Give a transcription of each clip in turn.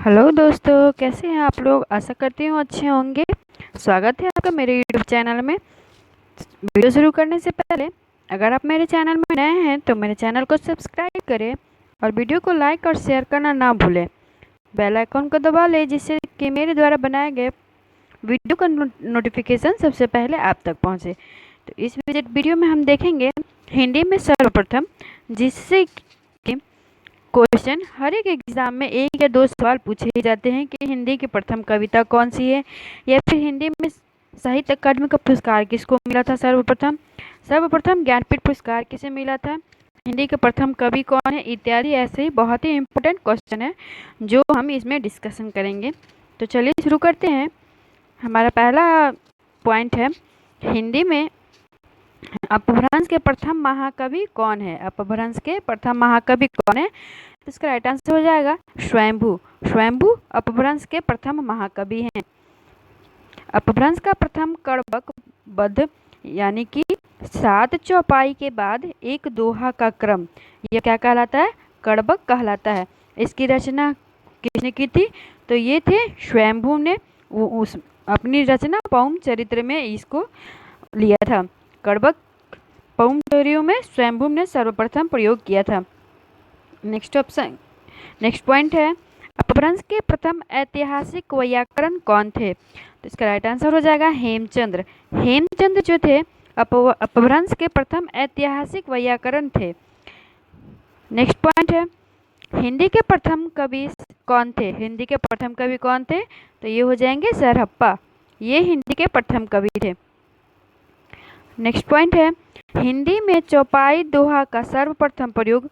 Hello दोस्तों, कैसे हैं आप लोग। आशा करती हूँ अच्छे होंगे। स्वागत है आपका मेरे यूट्यूब चैनल में। वीडियो शुरू करने से पहले अगर आप मेरे चैनल में नए हैं तो मेरे चैनल को सब्सक्राइब करें और वीडियो को लाइक और शेयर करना ना भूलें। बेल आइकन को दबा लें जिससे कि मेरे द्वारा बनाए गए वीडियो का नोटिफिकेशन सबसे पहले आप तक पहुँचे। तो इस वीडियो में हम देखेंगे हिंदी में सर्वप्रथम, जिससे क्वेश्चन हर एक एग्जाम में एक या दो सवाल पूछे ही जाते हैं कि हिंदी की प्रथम कविता कौन सी है, या फिर हिंदी में साहित्य अकादमी का पुरस्कार किसको मिला था सर्वप्रथम, सर्वप्रथम ज्ञानपीठ पुरस्कार किसे मिला था, हिंदी के प्रथम कवि कौन है, इत्यादि ऐसे ही बहुत ही इम्पोर्टेंट क्वेश्चन है जो हम इसमें डिस्कशन करेंगे। तो चलिए शुरू करते हैं। हमारा पहला पॉइंट है, हिंदी में अपभ्रंश के प्रथम महाकवि कौन है। अपभ्रंश के प्रथम महाकवि कौन है, तो इसका राइट आंसर हो जाएगा स्वयंभू। स्वयंभू अपभ्रंश के प्रथम महाकवि हैं। अपभ्रंश का प्रथम कड़बक बद्ध यानी कि 7 चौपाई के बाद एक दोहा का क्रम, यह क्या कहलाता है, कड़बक कहलाता है। इसकी रचना किसने की थी, तो ये थे स्वयंभू ने। उस अपनी रचना पौम चरित्र में इसको लिया था। कड़बक पौम चरियों में स्वयंभू ने सर्वप्रथम प्रयोग किया था। नेक्स्ट पॉइंट है, अपभ्रंश के प्रथम ऐतिहासिक वैयाकरण कौन थे, तो इसका राइट आंसर हो जाएगा हेमचंद्र। हेमचंद्र जो थे अपभ्रंश के प्रथम ऐतिहासिक वैयाकरण थे। नेक्स्ट पॉइंट है, हिंदी के प्रथम कवि कौन थे। हिंदी के प्रथम कवि कौन थे, तो ये हो जाएंगे सरहप्पा। ये हिंदी के प्रथम कवि थे। नेक्स्ट पॉइंट है, हिंदी में चौपाई दोहा का सर्वप्रथम प्रयोग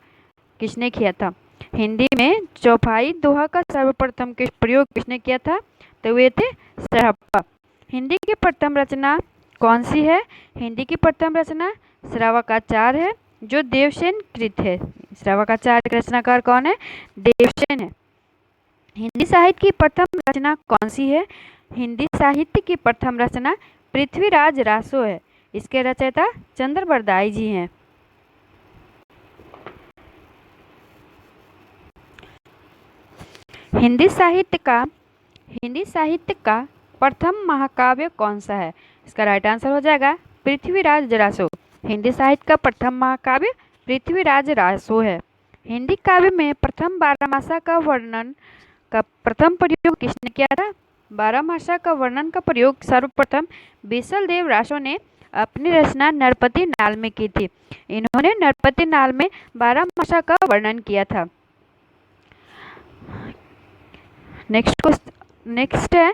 किसने किया था। हिंदी में चौपाई दोहा का सर्वप्रथम प्रयोग किसने किया था, तो वे थे सरहप्पा। हिंदी की प्रथम रचना कौन सी है, हिंदी की प्रथम रचना श्रावकाचार है जो देवसेन कृत है। श्रावकाचार के रचनाकार कौन है, देवसेन है। हिंदी साहित्य की प्रथम रचना कौन सी है, हिंदी साहित्य की प्रथम रचना पृथ्वीराज रासो है। इसके रचयिता चंद्रबरदाई जी हैं। हिंदी साहित्य का प्रथम महाकाव्य कौन सा है, इसका राइट आंसर हो जाएगा पृथ्वीराज रासो। हिंदी साहित्य का प्रथम महाकाव्य पृथ्वीराज रासो है। हिंदी काव्य में प्रथम बारहमासा का वर्णन का प्रथम प्रयोग किसने किया था। बारहमासा का वर्णन का प्रयोग सर्वप्रथम बीसल देव रासो ने अपनी रचना नरपति नाल में की थी। इन्होंने नरपति नाल में बारहमासा का वर्णन किया था। नेक्स्ट है,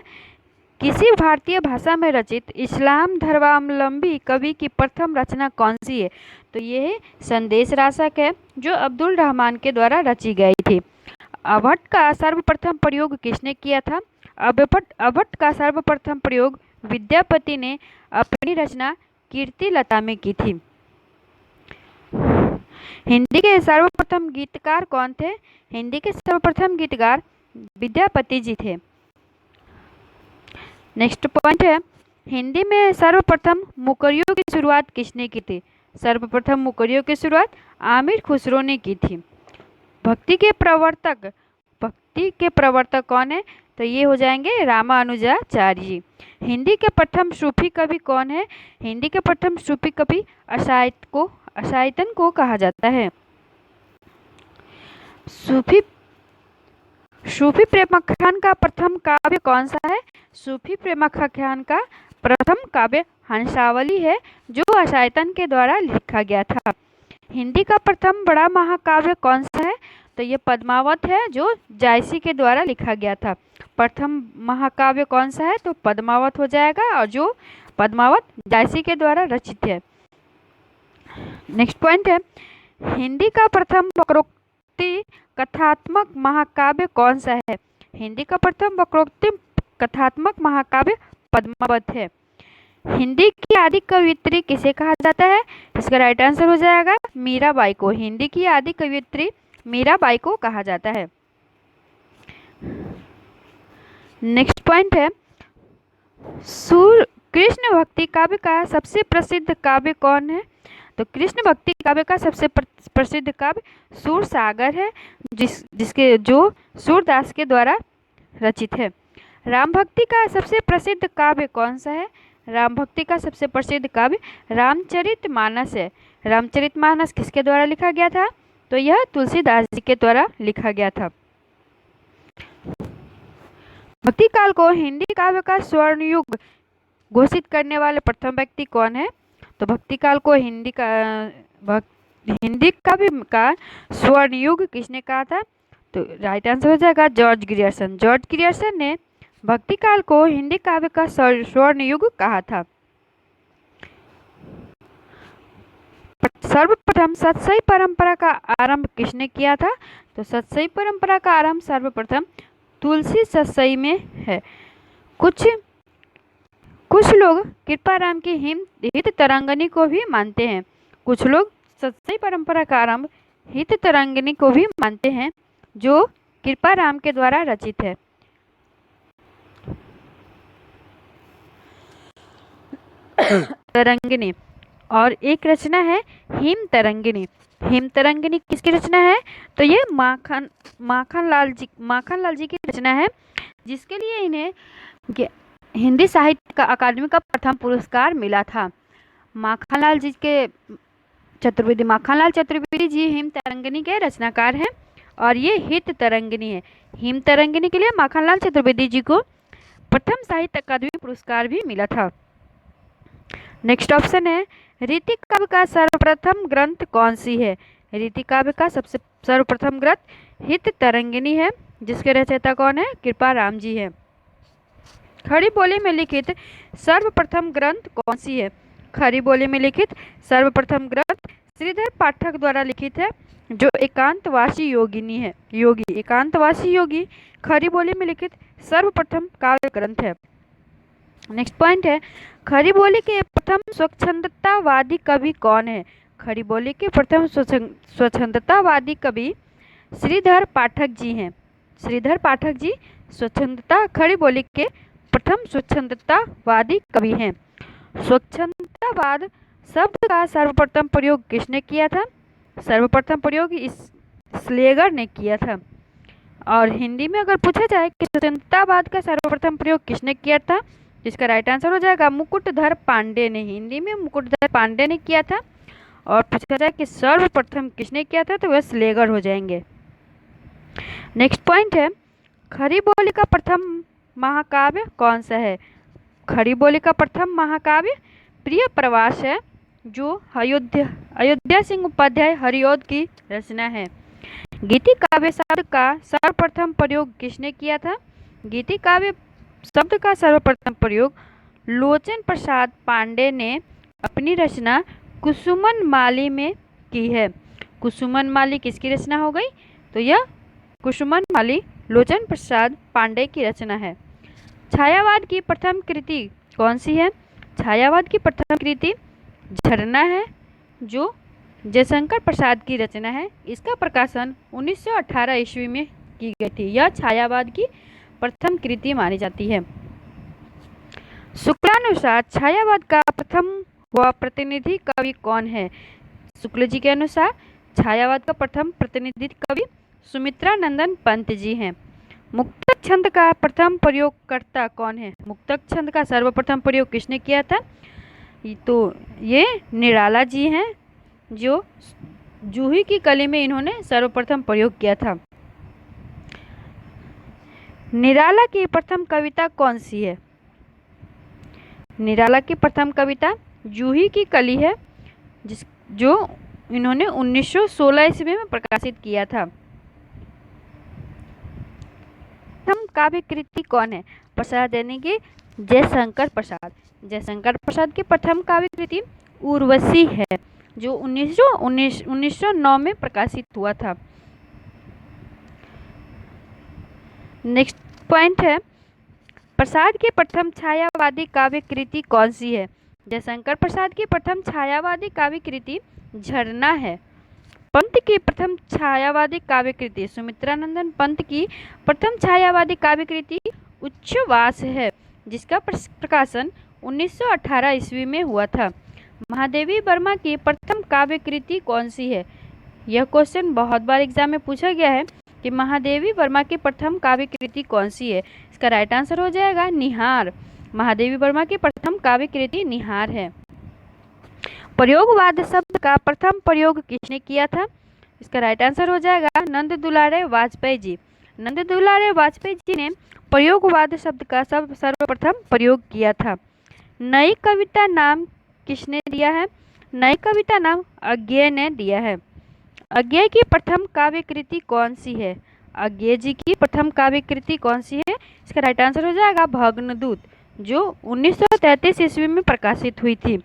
किसी भारतीय भाषा में रचित इस्लाम धर्मावलंबी कवि की प्रथम रचना कौन सी है, तो ये संदेश रासक है जो अब्दुल रहमान के द्वारा रची गई थी। अभट्ट का सर्वप्रथम प्रयोग किसने किया था। अभट्ट का सर्वप्रथम प्रयोग विद्यापति ने अपनी रचना कीर्तिलता में की थी। हिंदी के सर्वप्रथम गीतकार कौन थे, हिंदी के सर्वप्रथम गीतकार विद्यापति जी थे। नेक्स्ट पॉइंट है, हिंदी में सर्वप्रथम मुकरियों की शुरुआत किसने की थी। सर्वप्रथम मुकरियों की शुरुआत आमिर खुसरो ने की थी। भक्ति के प्रवर्तक कौन है, तो ये हो जाएंगे रामानुजाचार्य जी। हिंदी के प्रथम सूफी कवि कौन है, हिंदी के प्रथम सूफी कवि अशायतन को कहा जाता है। सूफी प्रेमाख्यान का प्रथम काव्य कौन सा है, सूफी प्रेमाख्यान का प्रथम काव्य हंसावली है जो अशायतन के द्वारा लिखा गया था। हिंदी का प्रथम बड़ा महाकाव्य कौन सा है, तो ये पद्मावत है जो जायसी के द्वारा लिखा गया था। प्रथम महाकाव्य कौन सा है, तो पद्मावत हो जाएगा, और जो पद्मावत जायसी के द्वारा रचित है। नेक्स्ट पॉइंट है, हिंदी का प्रथम वक्रोक्ति कथात्मक महाकाव्य कौन सा है। हिंदी का प्रथम वक्रोक्ति कथात्मक महाकाव्य पद्मावत है। हिंदी की आदि कवयित्री किसे कहा जाता है, इसका राइट आंसर हो जाएगा मीराबाई को। हिंदी की आदि कवयित्री मीराबाई को कहा जाता है। नेक्स्ट पॉइंट है, कृष्ण भक्ति काव्य का सबसे प्रसिद्ध काव्य कौन है, तो कृष्ण भक्ति काव्य का सबसे प्रसिद्ध काव्य सूरसागर है, जिसके जो सूरदास के द्वारा रचित है। राम भक्ति का सबसे प्रसिद्ध काव्य कौन सा है? राम भक्ति का सबसे प्रसिद्ध काव्य रामचरितमानस है। रामचरितमानस किसके द्वारा लिखा गया था? तो यह तुलसीदास जी के द्वारा लिखा गया था। भक्ति काल को हिंदी काव्य का स्वर्ण युग घोषित करने वाले प्रथम व्यक्ति कौन है? तो भक्ति काल को हिंदी काव्य का स्वर्ण युग किसने कहा था? तो राइट आंसर हो जाएगा जॉर्ज ग्रियर्सन। जॉर्ज ग्रियर्सन ने भक्ति काल को हिंदी काव्य का स्वर्ण युग कहा था। सर्वप्रथम सतसई परंपरा का आरंभ किसने किया था? तो सतसई परंपरा का आरंभ सर्वप्रथम तुलसी सतसई में है। कुछ लोग कृपाराम की हित तरंगिणी को भी मानते हैं। कुछ लोग सतसई परंपरा का आरंभ हित तरंगिणी को भी मानते हैं, जो कृपाराम के द्वारा रचित है। तरंगिणी और एक रचना है हिम तरंगिणी। हिम तरंगिणी किसकी रचना है? तो ये माखनलाल जी की रचना है, जिसके लिए इन्हें हिंदी साहित्य का अकादमी का प्रथम पुरस्कार मिला था। माखनलाल चतुर्वेदी जी हिम तरंगिणी के रचनाकार हैं और ये हित तरंगिणी है। हिम तरंगिणी के लिए माखनलाल चतुर्वेदी जी को प्रथम साहित्य अकादमी पुरस्कार भी मिला था। नेक्स्ट ऑप्शन है रीति काव्य का सर्वप्रथम ग्रंथ कौन सी है? रीति काव्य का सबसे सर्वप्रथम ग्रंथ हित तरंगिणी है, जिसके रचयिता कौन है? कृपाराम जी है। खड़ी बोली में लिखित सर्वप्रथम ग्रंथ कौन सी है? खड़ी बोली में लिखित सर्वप्रथम ग्रंथ श्रीधर पाठक द्वारा लिखित है, जो एकांतवासी एकांतवासी योगी खड़ी बोली में लिखित सर्वप्रथम काव्य ग्रंथ है। नेक्स्ट पॉइंट है खड़ी बोली के प्रथम स्वच्छंदतावादी कवि कौन है? खड़ी बोली के प्रथम स्वच्छंदतावादी कवि श्रीधर पाठक जी हैं। श्रीधर पाठक जी खड़ी बोली के प्रथम स्वच्छंदतावादी कवि हैं। स्वच्छंदतावाद शब्द का सर्वप्रथम प्रयोग किसने किया था? सर्वप्रथम प्रयोग स्लेगर ने किया था। और हिंदी में अगर पूछा जाए कि स्वच्छंदतावाद का सर्वप्रथम प्रयोग किसने किया था, इसका राइट आंसर हो जाएगा मुकुटधर पांडे ने। हिंदी में मुकुटधर पांडे ने किया था। और पूछा जाए कि सर्वप्रथम किसने किया था, तो वह स्लेगर हो जाएंगे। नेक्स्ट पॉइंट है खड़ी बोली का प्रथम महाकाव्य कौन सा है? खड़ी बोली का प्रथम महाकाव्य प्रिय प्रवास है, जो अयोध्या सिंह उपाध्याय हरिऔध की रचना है। गीति काव्य शब्द का सर्वप्रथम प्रयोग किसने किया था? गीति काव्य शब्द का सर्वप्रथम प्रयोग लोचन प्रसाद पांडे ने अपनी रचना कुसुमन माली में की है। कुसुमन माली किसकी रचना हो गई? तो यह कुसुमन माली लोचन प्रसाद पांडे की रचना है। छायावाद की प्रथम कृति कौन सी है? छायावाद की प्रथम कृति झरना है, जो जयशंकर प्रसाद की रचना है। इसका प्रकाशन 1918 ईस्वी में की गई थी। यह छायावाद की प्रथम कृति मानी जाती है। शुक्लानुसार छायावाद का प्रथम व प्रतिनिधि कवि कौन है? शुक्ल जी के अनुसार छायावाद का प्रथम प्रतिनिधि कवि सुमित्रा नंदन पंत जी हैं। मुक्तक छंद का प्रथम प्रयोगकर्ता कौन है? मुक्तक छंद का सर्वप्रथम प्रयोग किसने किया था? तो ये निराला जी हैं, जो जूही की कली में इन्होंने सर्वप्रथम प्रयोग किया था। निराला की प्रथम कविता कौन सी है? निराला की प्रथम कविता जूही की कली है, जो इन्होंने 1916 ईस्वी में प्रकाशित किया था। प्रथम काव्य कृति कौन है? प्रसाद यानी कि जयशंकर प्रसाद। जयशंकर प्रसाद की प्रथम काव्य कृति उर्वशी है, जो 1909 में प्रकाशित हुआ था। नेक्स्ट पॉइंट है प्रसाद की प्रथम छायावादी काव्य कृति कौन सी है? जयशंकर प्रसाद की प्रथम छायावादी काव्य कृति झरना है। पंत की प्रथम छायावादी काव्य कृति सुमित्रानंदन पंत की प्रथम छायावादी काव्य कृति उच्छ्वास है, जिसका प्रकाशन 1918 ईस्वी में हुआ था। महादेवी वर्मा की प्रथम काव्य कृति कौन सी है? यह क्वेश्चन बहुत बार एग्जाम में पूछा गया है। कि महादेवी वर्मा की प्रथम काव्य कृति कौन सी है। इसका राइट आंसर हो जाएगा निहार। महादेवी वर्मा की प्रथम काव्य कृति निहार है। प्रयोगवाद शब्द का प्रथम प्रयोग किसने किया था। इसका राइट आंसर हो जाएगा नंद दुलारे वाजपेयी जी। नंद दुलारे वाजपेयी जी ने प्रयोगवाद शब्द का सर्वप्रथम प्रयोग किया था। नई कविता नाम किसने दिया है। नई कविता नाम अज्ञेय ने दिया है। अज्ञेय की प्रथम काव्य कृति कौन सी है। अज्ञेय जी की प्रथम काव्य कृति कौन सी है। इसका राइट आंसर हो जाएगा भग्नदूत, जो 1933 ईस्वी में प्रकाशित हुई थी।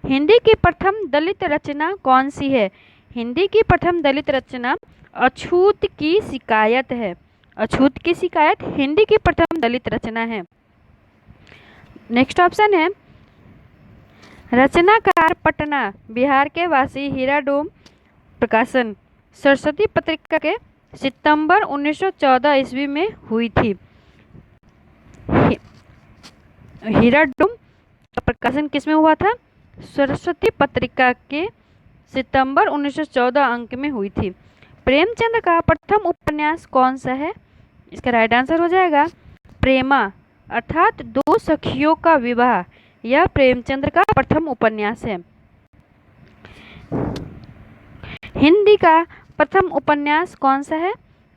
हिंदी की प्रथम दलित रचना कौन सी है। हिंदी की प्रथम दलित रचना अछूत की शिकायत है। अछूत की शिकायत हिंदी की प्रथम दलित रचना है। नेक्स्ट ऑप्शन है रचनाकार पटना बिहार के वासी हीराडोम प्रकाशन सरस्वती पत्रिका के सितंबर 1914 ईस्वी में हुई थी। हीराडोम का प्रकाशन किसमें हुआ था। सरस्वती पत्रिका के सितंबर 1914 अंक में हुई थी। प्रेमचंद का प्रथम उपन्यास कौन सा है। इसका राइट आंसर हो जाएगा प्रेमा अर्थात दो सखियों का विवाह। यह प्रेमचंद का प्रथम उपन्यास है। हिंदी का प्रथम उपन्यास कौन सा है।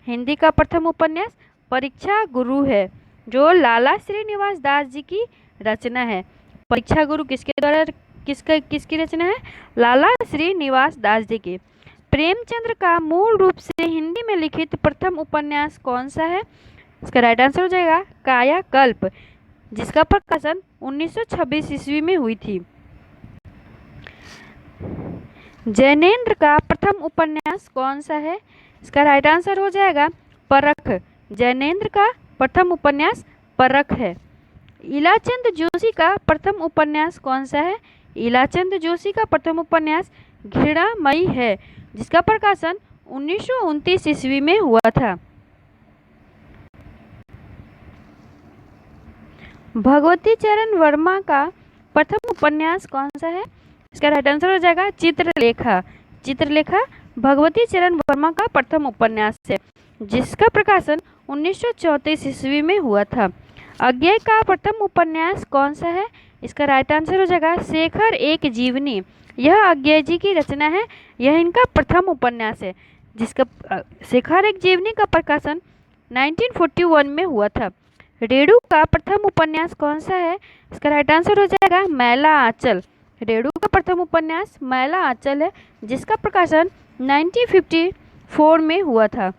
हिंदी का प्रथम उपन्यास परीक्षा गुरु है, जो लाला श्रीनिवास दास जी की रचना है। परीक्षा गुरु किसके द्वारा किसकी रचना है। लाला श्रीनिवास दास जी की। प्रेमचंद्र का मूल रूप से हिंदी में लिखित प्रथम उपन्यास कौन सा है। इसका राइट आंसर हो जाएगा कायाकल्प, जिसका प्रकाशन 1926 ईस्वी में हुई थी। जैनेन्द्र का प्रथम उपन्यास कौन सा है। इसका राइट आंसर हो जाएगा परख। जैनेन्द्र का प्रथम उपन्यास परख है। इलाचंद जोशी का प्रथम उपन्यास कौन सा है। इलाचंद जोशी का प्रथम उपन्यास घृणामयी है, जिसका प्रकाशन 1929 ईस्वी में हुआ था। भगवती चरण वर्मा का प्रथम उपन्यास कौन सा है। इसका राइट आंसर हो जाएगा चित्रलेखा। चित्रलेखा भगवती चरण वर्मा का प्रथम उपन्यास है, जिसका प्रकाशन 1934 ईस्वी में हुआ था। अज्ञेय का प्रथम उपन्यास कौन सा है। इसका राइट आंसर हो जाएगा शेखर एक जीवनी। यह अज्ञेय जी की रचना है। यह इनका प्रथम उपन्यास है, जिसका शेखर एक जीवनी का प्रकाशन 1941 में हुआ था। रेणु का प्रथम उपन्यास कौन सा है। इसका राइट आंसर हो जाएगा मैला आंचल। रेणु का प्रथम उपन्यास मैला आंचल है, जिसका प्रकाशन 1954 में हुआ था।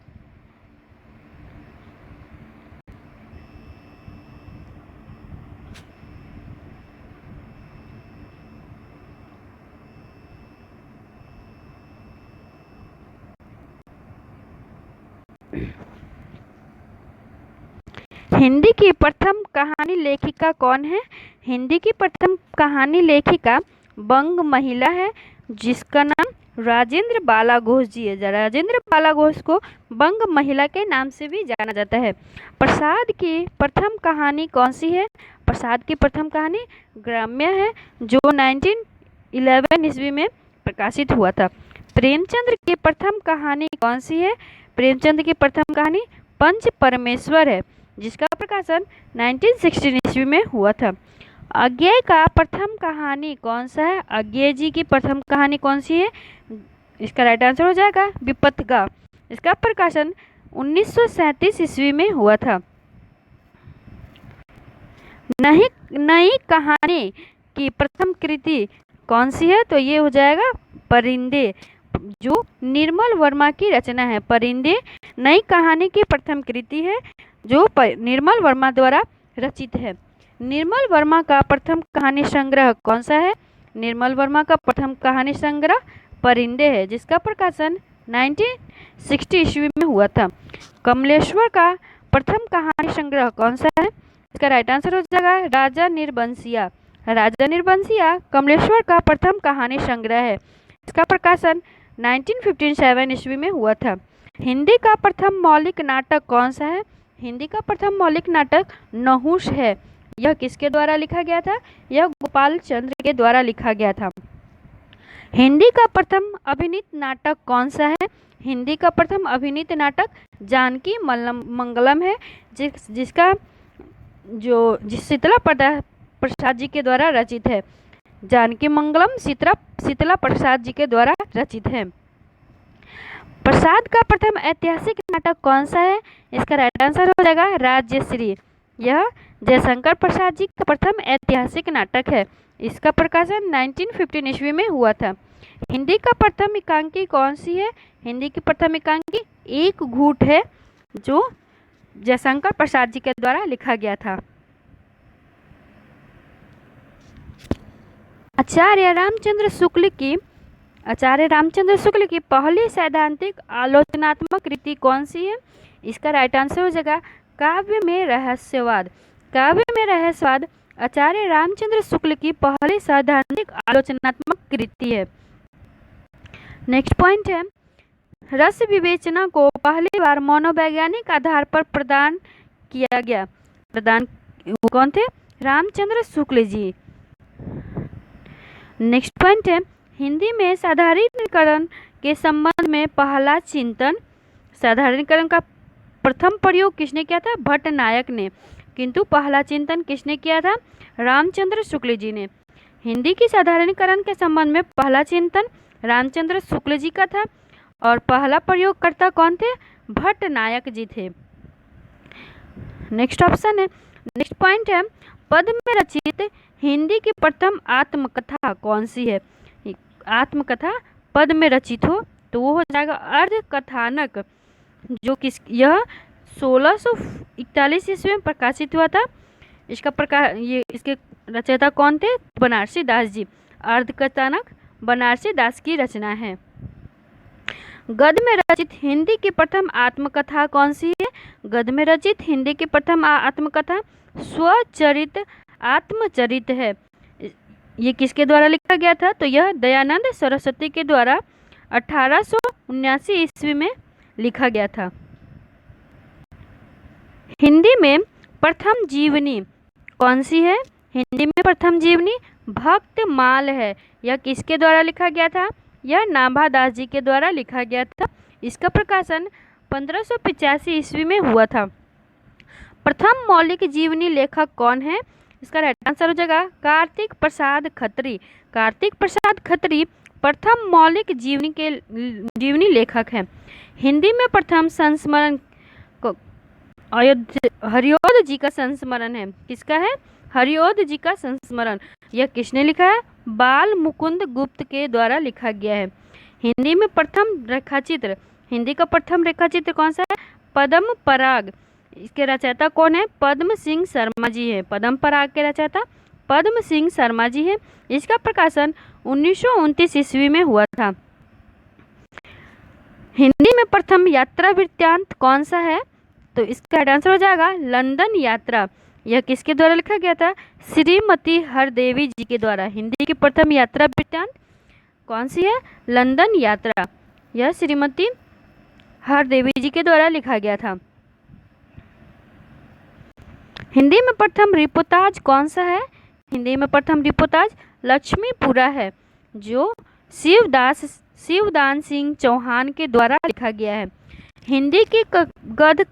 हिंदी की प्रथम कहानी लेखिका कौन है। हिंदी की प्रथम कहानी लेखिका बंग महिला है, जिसका नाम राजेंद्र बाला घोष जी है। राजेंद्र बाला घोष को बंग महिला के नाम से भी जाना जाता है। प्रसाद की प्रथम कहानी कौन सी है। प्रसाद की प्रथम कहानी ग्राम्य है, जो 1911 ईस्वी में प्रकाशित हुआ था। प्रेमचंद्र की प्रथम कहानी कौन सी है। प्रेमचंद की प्रथम कहानी पंच परमेश्वर है, जिसका प्रकाशन 1916 ईस्वी में हुआ था। अज्ञेय का प्रथम कहानी कौन सा है। अज्ञेय जी की प्रथम कहानी कौन सी है। इसका राइट आंसर हो जाएगा विपत्तिगा। इसका प्रकाशन 1937 ईस्वी में हुआ था। नई कहानी की प्रथम कृति कौन सी है, तो ये हो जाएगा परिंदे, जो निर्मल वर्मा की रचना है। परिंदे नई कहानी की प्रथम कृति है, जो निर्मल वर्मा द्वारा रचित है। निर्मल वर्मा का प्रथम कहानी संग्रह कौन सा है। निर्मल वर्मा का प्रथम कहानी संग्रह परिंदे है, जिसका प्रकाशन 1960 ईस्वी में हुआ था। कमलेश्वर का प्रथम कहानी संग्रह कौन सा है। इसका राइट आंसर हो जाएगा राजा निर्बंसिया। राजा निर्बंसिया कमलेश्वर का प्रथम कहानी संग्रह है। इसका प्रकाशन 1957 ईस्वी में हुआ था। हिंदी का प्रथम मौलिक नाटक कौन सा है। हिंदी का प्रथम मौलिक नाटक नहुष है। यह किसके द्वारा लिखा गया था। यह गोपाल चंद्र के द्वारा लिखा गया था। हिंदी का प्रथम अभिनीत नाटक कौन सा है। हिंदी का प्रथम अभिनीत नाटक जानकी मंगलम है, जिसका जिस शीतला प्रसाद जी के द्वारा रचित है। जानकी मंगलम शीतला प्रसाद जी के द्वारा रचित है। प्रसाद का प्रथम ऐतिहासिक नाटक कौन सा है? इसका राइट आंसर हो जाएगा राज्यश्री। यह जयशंकर प्रसाद जी का प्रथम ऐतिहासिक नाटक है। इसका प्रकाशन 1915 ईस्वी में हुआ था। हिंदी का प्रथम एकांकी कौन सी है? हिंदी की प्रथम एकांकी एक घूट है, जो जयशंकर प्रसाद जी के द्वारा लिखा गया था। आचार्य रामचंद्र शुक्ल की पहली सैद्धांतिक आलोचनात्मक कृति कौन सी है? इसका राइट आंसर हो जाएगा काव्य में रहस्यवाद। काव्य में रहस्यवाद आचार्य रामचंद्र शुक्ल की पहली सैद्धांतिक आलोचनात्मक कृति है। नेक्स्ट पॉइंट है, रस विवेचना को पहली बार मनोवैज्ञानिक आधार पर प्रदान किया गया। वो कौन थे? रामचंद्र शुक्ल जी। नेक्स्ट पॉइंट है, हिंदी में साधारणीकरण के संबंध में पहला चिंतन। साधारणीकरण का प्रथम प्रयोग किसने किया था? भट्टनायक ने। किंतु पहला चिंतन किसने किया था? रामचंद्र शुक्ल जी ने। हिंदी की साधारणीकरण के संबंध में पहला चिंतन रामचंद्र शुक्ल जी का था और पहला प्रयोगकर्ता कौन थे? भट्टनायक जी थे। नेक्स्ट ऑप्शन है, नेक्स्ट पॉइंट है, पद में रचित हिंदी की प्रथम आत्मकथा कौन सी है? आत्मकथा पद में रचित हो तो वो हो जाएगा अर्ध कथानक, जो यह 1641 ईस्वी में प्रकाशित हुआ था। इसके रचयिता कौन थे? बनारसी दास जी। अर्ध कथानक बनारसी दास की रचना है। गद्य में रचित हिंदी की प्रथम आत्मकथा कौन सी है? गद्य में रचित हिंदी की प्रथम आत्मकथा स्वचरित आत्मचरित है। ये किसके द्वारा लिखा गया था? तो यह दयानंद सरस्वती के द्वारा 1879 ईस्वी में लिखा गया था। हिंदी में प्रथम जीवनी कौन सी है? हिंदी में प्रथम जीवनी भक्तमाल है। यह किसके द्वारा लिखा गया था? यह नाभादास जी के द्वारा लिखा गया था। इसका प्रकाशन 1585 ईस्वी में हुआ था। प्रथम मौलिक जीवनी लेखक कौन है? इसका राइट आंसर हो जाएगा कार्तिक प्रसाद खत्री। कार्तिक प्रसाद खत्री प्रथम मौलिक जीवनी लेखक है। हिंदी में प्रथम संस्मरण हरिओद जी का संस्मरण है। किसका है? हरिओद जी का संस्मरण। यह किसने लिखा है? बाल मुकुंद गुप्त के द्वारा लिखा गया है। हिंदी में प्रथम रेखाचित्र, हिंदी का प्रथम रेखाचित्र कौन सा है? पद्म पराग। इसके रचयिता कौन है? पद्म सिंह शर्मा जी है। पद्म पराग के रचयिता पद्म सिंह शर्मा जी है। इसका प्रकाशन 1929 ईस्वी में हुआ था। हिंदी में प्रथम यात्रा वृत्तांत कौन सा है? तो इसका आंसर हो जाएगा लंदन यात्रा। यह किसके द्वारा लिखा गया था? श्रीमती हरदेवी जी के द्वारा। हिंदी की प्रथम यात्रा वृत्तांत कौन सी है? लंदन यात्रा। यह श्रीमती हरदेवी जी के द्वारा लिखा गया था। हिंदी में प्रथम रिपोर्टाज कौन सा है? हिंदी में प्रथम रिपोर्टाज लक्ष्मीपुरा है, जो शिवदान सिंह चौहान के द्वारा लिखा गया है। हिंदी गद्य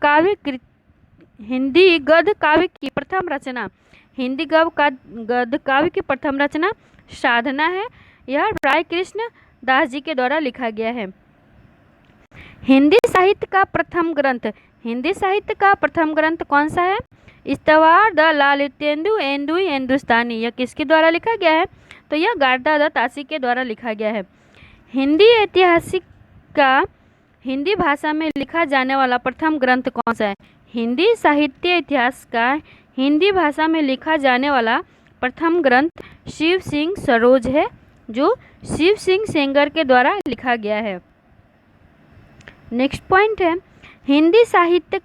काव्य की प्रथम रचना, हिंदी गद्य काव्य की प्रथम रचना साधना है। यह राय कृष्ण दास जी के द्वारा लिखा गया है। हिंदी साहित्य का प्रथम ग्रंथ, हिंदी साहित्य का प्रथम ग्रंथ कौन सा है? इस्तवार द ललितेंदु एंदुई हिंदुस्तानी। यह किसके द्वारा लिखा गया है? तो यह गार्डा द तासी के द्वारा लिखा गया है। हिंदी ऐतिहासिक का हिंदी भाषा में लिखा जाने वाला प्रथम ग्रंथ कौन सा है? हिंदी साहित्य इतिहास का हिंदी भाषा में लिखा जाने वाला प्रथम ग्रंथ शिव सिंह सरोज है, जो शिव सिंह सेंगर के द्वारा लिखा गया है। नेक्स्ट पॉइंट है, हिंदी साहित्य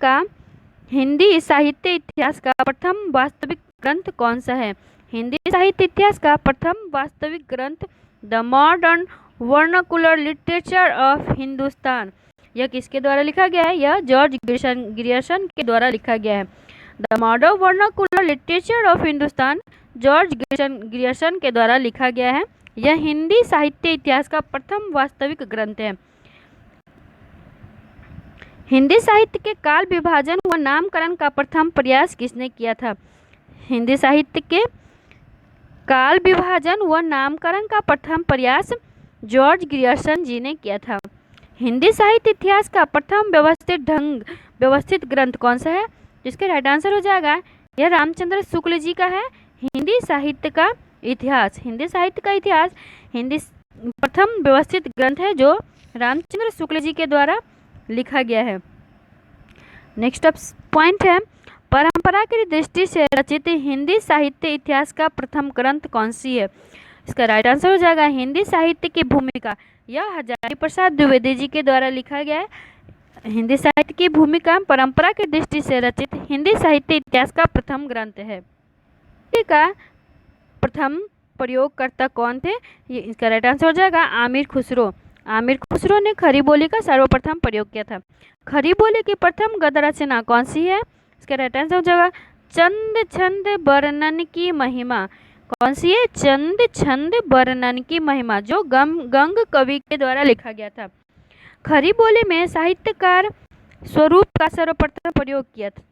इतिहास का प्रथम वास्तविक ग्रंथ कौन सा है? हिंदी साहित्य इतिहास का प्रथम वास्तविक ग्रंथ the modern vernacular literature of Hindustan. यह किसके द्वारा लिखा गया है? यह जॉर्ज ग्रियर्सन के द्वारा लिखा गया है। The modern vernacular literature of Hindustan George Grierson के द्वारा लिखा गया है। यह हिंदी साहित्य इतिहास का प्रथम वास्तविक ग्रंथ है। हिंदी साहित्य के काल विभाजन व नामकरण का प्रथम प्रयास किसने किया था? हिंदी साहित्य के काल विभाजन व नामकरण का प्रथम प्रयास जॉर्ज ग्रियर्सन जी ने किया था। हिंदी साहित्य इतिहास का प्रथम व्यवस्थित ग्रंथ कौन सा है? जिसके राइट आंसर हो जाएगा यह रामचंद्र शुक्ल जी का है, हिंदी साहित्य का इतिहास। हिंदी साहित्य का इतिहास हिंदी प्रथम व्यवस्थित ग्रंथ है जो रामचंद्र शुक्ल जी के द्वारा लिखा गया है। नेक्स्ट पॉइंट है, परंपरा की दृष्टि से रचित हिंदी साहित्य इतिहास का प्रथम ग्रंथ कौन सी है? इसका राइट आंसर हो जाएगा हिंदी साहित्य की भूमिका। यह हजारी प्रसाद द्विवेदी जी के द्वारा लिखा गया है। हिंदी साहित्य की भूमिका परंपरा की दृष्टि से रचित हिंदी साहित्य इतिहास का प्रथम ग्रंथ है। का प्रथम प्रयोगकर्ता कौन थे? ये इसका राइट आंसर हो जाएगा आमिर खुसरो। आमिर खुसरो ने खरी बोली का सर्वप्रथम प्रयोग किया था। खरी बोली की प्रथम गद्य रचना कौन सी है? इसका राइट आंसर हो जाएगा चंद छंद वर्णन की महिमा। कौन सी है? चंद छंद वर्णन की महिमा, जो गंग कवि के द्वारा लिखा गया था। खरी बोली में साहित्यकार स्वरूप का सर्वप्रथम प्रयोग किया था।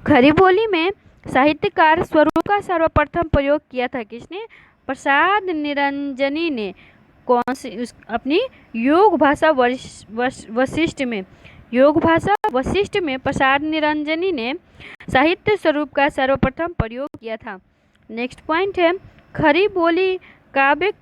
खरी बोली में साहित्यकार स्वरूप का सर्वप्रथम प्रयोग किया था किसने? प्रसाद निरंजनी ने। कौन सी? अपनी योग भाषा वशिष्ठ में प्रसाद निरंजनी ने साहित्य स्वरूप का सर्वप्रथम प्रयोग किया था। नेक्स्ट पॉइंट है, खरी बोली काव्य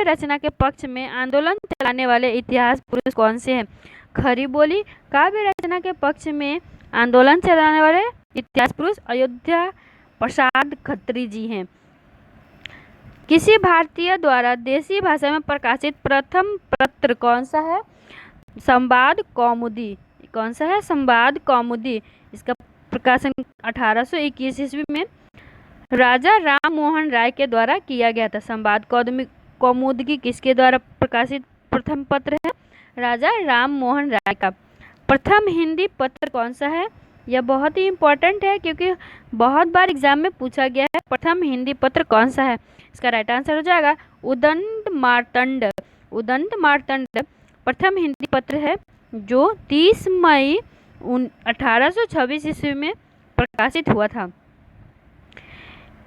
रचना के पक्ष में आंदोलन चलाने वाले इतिहास पुरुष कौन से हैं? खरी बोली काव्य रचना के पक्ष में आंदोलन चलाने वाले इतिहास पुरुष अयोध्या प्रसाद खत्री जी हैं। किसी भारतीय द्वारा देसी भाषा में प्रकाशित प्रथम पत्र कौन सा है? संवाद कौमुदी। कौन सा है? संवाद कौमुदी। इसका प्रकाशन 1821 ईस्वी में राजा राम मोहन राय के द्वारा किया गया था। संवाद कौमुदी किसके द्वारा प्रकाशित प्रथम पत्र है? राजा राम मोहन राय का। प्रथम हिंदी पत्र कौन सा है? यह बहुत ही इम्पोर्टेंट है क्योंकि बहुत बार एग्जाम में पूछा गया है। प्रथम हिंदी पत्र कौन सा है? इसका राइट आंसर हो जाएगा उदंत मार्तंड। उदंत मार्तंड प्रथम हिंदी पत्र है जो 30 मई 1826 ईस्वी में प्रकाशित हुआ था।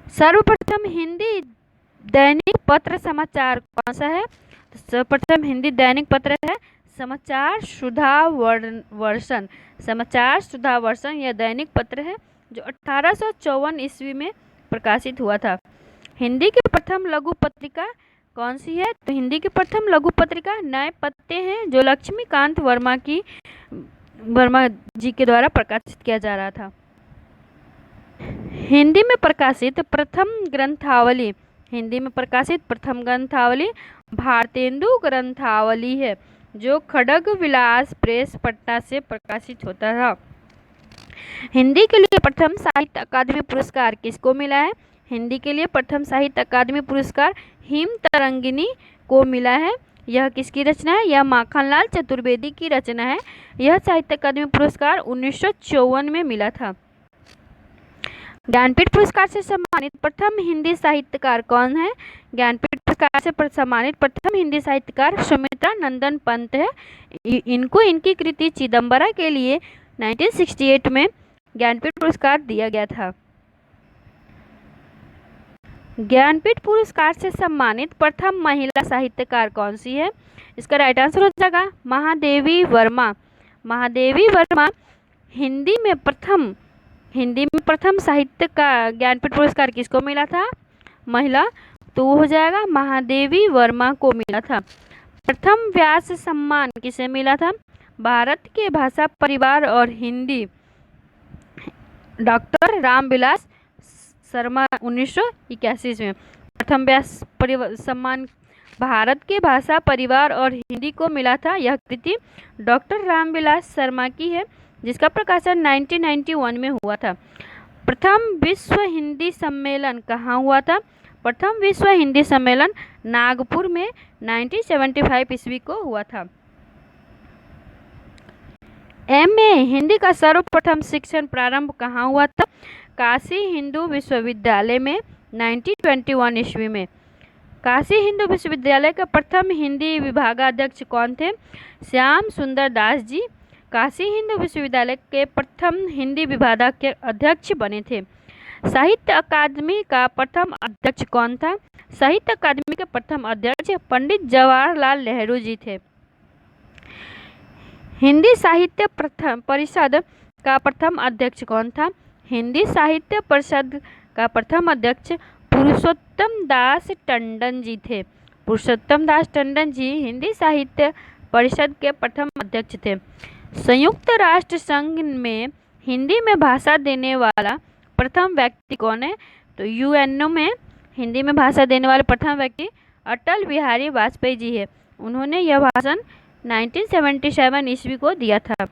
सर्वप्रथम हिंदी दैनिक पत्र समाचार कौन सा है? सर्वप्रथम हिंदी दैनिक पत्र है समाचार सुधावर्षण। समाचार सुधावर्षण यह दैनिक पत्र है जो 1854 ईस्वी में प्रकाशित हुआ था। हिंदी की प्रथम लघु पत्रिका कौन सी है? तो हिंदी की प्रथम लघु पत्रिका नए पत्ते हैं जो लक्ष्मीकांत वर्मा जी के द्वारा प्रकाशित किया जा रहा था। हिंदी में प्रकाशित प्रथम ग्रंथावली भारतेंदु ग्रंथावली है जो खड़ग विलास प्रेस पटना से प्रकाशित होता था। हिंदी के लिए प्रथम साहित्य अकादमी पुरस्कार किसको मिला है? हिंदी के लिए प्रथम साहित्य अकादमी पुरस्कार हिम तरंगिनी को मिला है। यह किसकी रचना है? यह माखनलाल चतुर्वेदी की रचना है। यह साहित्य अकादमी पुरस्कार 1954 में मिला था। ज्ञानपीठ पुरस्कार से सम्मानित प्रथम हिंदी साहित्यकार कौन है? ज्ञानपीठ पुरस्कार से सम्मानित प्रथम हिंदी साहित्यकार सुमित्रा नंदन पंत है। इनको इनकी कृति चिदंबरा के लिए 1968 में ज्ञानपीठ पुरस्कार दिया गया था। ज्ञानपीठ पुरस्कार से सम्मानित प्रथम महिला साहित्यकार कौन सी है? इसका राइट आंसर हो जाएगा महादेवी वर्मा। महादेवी वर्मा हिंदी में प्रथम साहित्य का ज्ञानपीठ पुरस्कार किसको मिला था? महिला, तो हो जाएगा महादेवी वर्मा को मिला था। प्रथम व्यास सम्मान किसे मिला था? भारत के भाषा परिवार और हिंदी डॉक्टर रामविलास शर्मा 1981 में। प्रथम व्यास सम्मान भारत के भाषा परिवार और हिंदी को मिला था। यह कृति डॉक्टर रामविलास शर्मा की है जिसका प्रकाशन 1991 में हुआ था। प्रथम विश्व हिंदी सम्मेलन कहाँ हुआ था? प्रथम विश्व हिंदी सम्मेलन नागपुर में 1975 ईस्वी को हुआ था। MA हिंदी का सर्वप्रथम शिक्षण प्रारंभ कहाँ हुआ था? काशी हिंदू विश्वविद्यालय में 1921 ईस्वी में। काशी हिंदू विश्वविद्यालय का प्रथम हिंदी विभागाध्यक्ष कौन थे? श्याम सुंदर दास जी काशी हिंदू विश्वविद्यालय के प्रथम हिंदी विभागाध्यक्ष बने थे। साहित्य अकादमी का प्रथम अध्यक्ष कौन था? साहित्य अकादमी के प्रथम अध्यक्ष पंडित जवाहरलाल नेहरू जी थे। हिंदी साहित्य परिषद का प्रथम अध्यक्ष कौन था? हिंदी साहित्य परिषद का प्रथम अध्यक्ष पुरुषोत्तम दास टंडन जी थे। पुरुषोत्तम दास टंडन जी हिंदी साहित्य परिषद के प्रथम अध्यक्ष थे। संयुक्त राष्ट्र संघ में हिंदी में भाषा देने वाला प्रथम व्यक्ति कौन है? तो यूएनओ में हिंदी में भाषा देने वाले प्रथम व्यक्ति अटल बिहारी वाजपेयी जी है। उन्होंने यह भाषण 1977 ईस्वी को दिया था।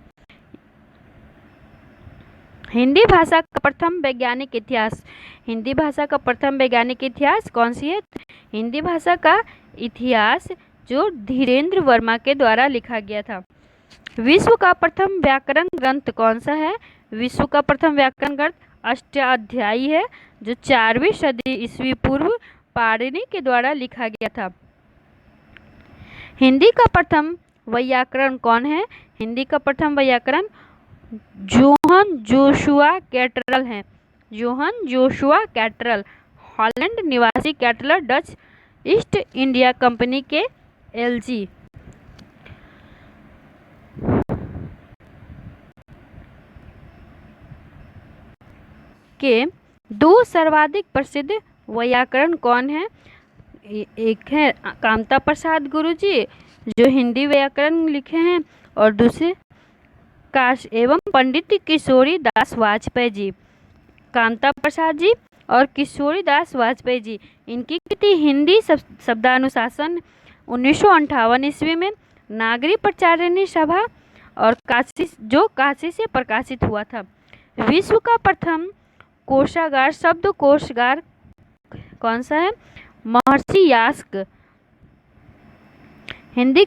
हिंदी भाषा का प्रथम वैज्ञानिक इतिहास। हिंदी भाषा का प्रथम वैज्ञानिक इतिहास कौन सी है? हिंदी भाषा का इतिहास जो धीरेन्द्र वर्मा के द्वारा लिखा गया था। विश्व का प्रथम व्याकरण ग्रंथ कौन सा है? विश्व का प्रथम व्याकरण ग्रंथ अष्टाध्यायी है जो 4वीं सदी ईस्वी पूर्व पाणिनि के द्वारा लिखा गया था। हिंदी का प्रथम वैयाकरण कौन है? हिंदी का प्रथम वैयाकरण जोहन जोशुआ कैटरल है। जोहन जोशुआ कैटरल हॉलैंड निवासी catarrhal Dutch east India company के एलजी के दो सर्वाधिक प्रसिद्ध वैयाकरण कौन है? एक है कामता प्रसाद गुरु जी जो हिंदी व्याकरण लिखे हैं और दूसरे काश एवं पंडित किशोरी दास वाजपेयी जी। कामता प्रसाद जी और किशोरी दास वाजपेयी जी इनकी कृति हिंदी शब्दानुशासन 1958 ईस्वी में नागरी प्रचारिणी सभा और काशी से प्रकाशित हुआ था। विश्व का प्रथम कोशागार शब्द कोशगार कौन सा है? महर्षि यास्क। हिंदी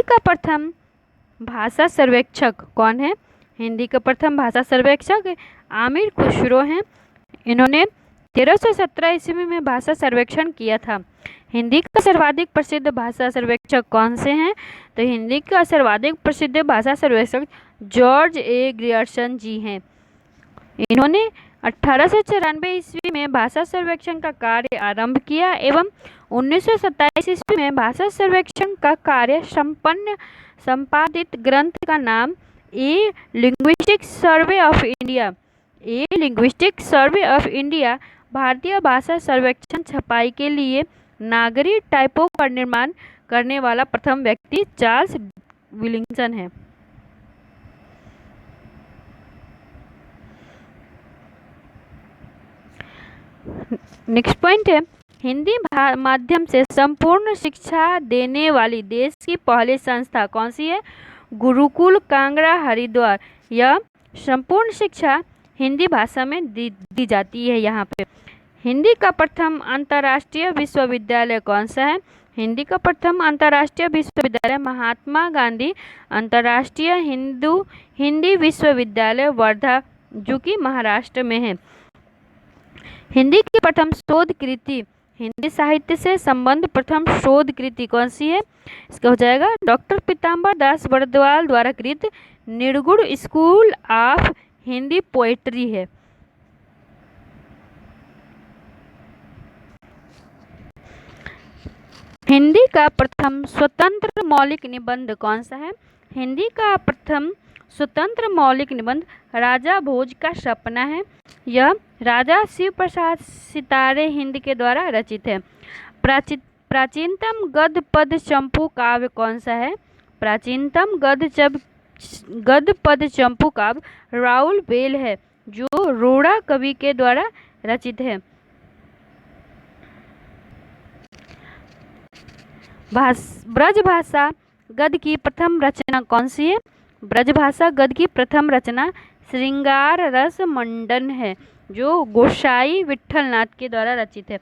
का प्रथम भाषा सर्वेक्षक कौन है? हिंदी का प्रथम भाषा सर्वेक्षक आमिर खुसरो हैं। इन्होंने 1317 ईस्वी में भाषा सर्वेक्षण किया था। हिंदी का सर्वाधिक प्रसिद्ध भाषा सर्वेक्षक कौन से हैं? तो हिंदी का सर्वाधिक प्रसिद्ध भाषा सर्वेक्षक जॉर्ज ए ग्रियर्सन जी हैं। इन्होंने 1894 ईस्वी में भाषा सर्वेक्षण का कार्य आरंभ किया एवं 1927 ईस्वी में भाषा सर्वेक्षण का कार्य संपादित ग्रंथ का नाम a linguistic survey of India. A linguistic survey of India भारतीय भाषा सर्वेक्षण छपाई के लिए नागरी टाइपों का निर्माण करने वाला प्रथम व्यक्ति चार्ल्स विलिंगसन है। नेक्स्ट पॉइंट है हिंदी माध्यम से संपूर्ण शिक्षा देने वाली देश की पहली संस्था कौन सी है? गुरुकुल कांगड़ा हरिद्वार। यह संपूर्ण शिक्षा हिंदी भाषा में दी जाती है। यहाँ पे हिंदी का प्रथम अंतर्राष्ट्रीय विश्वविद्यालय कौन सा है? हिंदी का प्रथम अंतर्राष्ट्रीय विश्वविद्यालय महात्मा गांधी अंतर्राष्ट्रीय हिंदी विश्वविद्यालय वर्धा जो कि महाराष्ट्र में है। हिंदी की प्रथम शोध कृति हिंदी साहित्य से संबंध प्रथम शोध कृति कौन सी है? इसका हो जाएगा डॉक्टर पीताम्बर दास बरदवाल द्वारा कृत निर्गुण स्कूल ऑफ हिंदी पोएट्री है। हिंदी का प्रथम स्वतंत्र मौलिक निबंध कौन सा है? हिंदी का प्रथम स्वतंत्र मौलिक निबंध राजा भोज का सपना है। यह राजा शिव प्रसाद सितारे हिंद के द्वारा रचित है। प्राचीनतम गद्य पद चंपू काव्य कौन सा है? प्राचीनतम गद्य पद चंपू काव्य राउल बेल है जो रोड़ा कवि के द्वारा रचित है। ब्रजभाषा गद्य की प्रथम रचना कौन सी है? ब्रजभाषा गद्य की प्रथम रचना श्रृंगार रस मंडन है जो गोसाई विठलनाथ के द्वारा रचित है।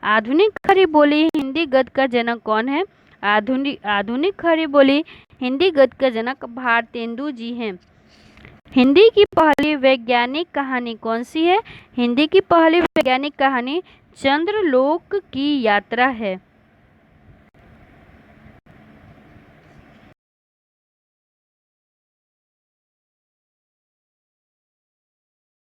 आधुनिक खड़ी बोली हिंदी गद्य का जनक कौन है? आधुनिक खड़ी बोली हिंदी गद्य का जनक भारतेंदु जी हैं। हिंदी की पहली वैज्ञानिक कहानी कौन सी है? हिंदी की पहली वैज्ञानिक कहानी चंद्रलोक की यात्रा है।